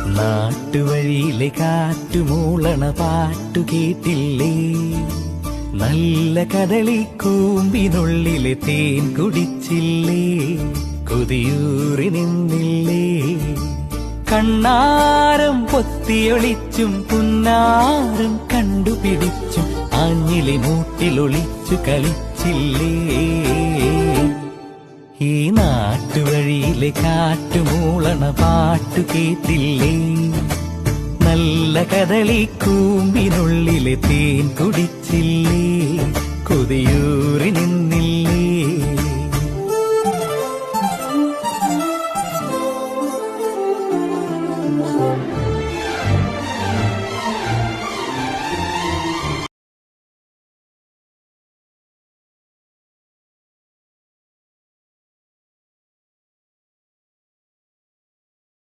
നാട്ടുവഴിയിലെ കാറ്റുമൂളണ പാട്ടു കേട്ടില്ലേ? നല്ല കദളിക്കൂമ്പിനുള്ളിലെ തേൻ കുടിച്ചില്ലേ? കൊതിയൂറി നിന്നില്ലേ? കണ്ണാരം പൊത്തിയൊളിച്ചും പുന്നാരം കണ്ടുപിടിച്ചും ആഞ്ഞിലി മൂട്ടിലൊളിച്ചു കളിച്ചില്ലേ? ഈ നാട്ടുവഴിയിലെ കാറ്റുമൂളണ പാട്ടു കേട്ടില്ലേ? നല്ല കദളിക്കൂമ്പിനുള്ളിലെ തേൻ കുടിച്ചില്ലേ? കൊതിയൂറി നിന്ന്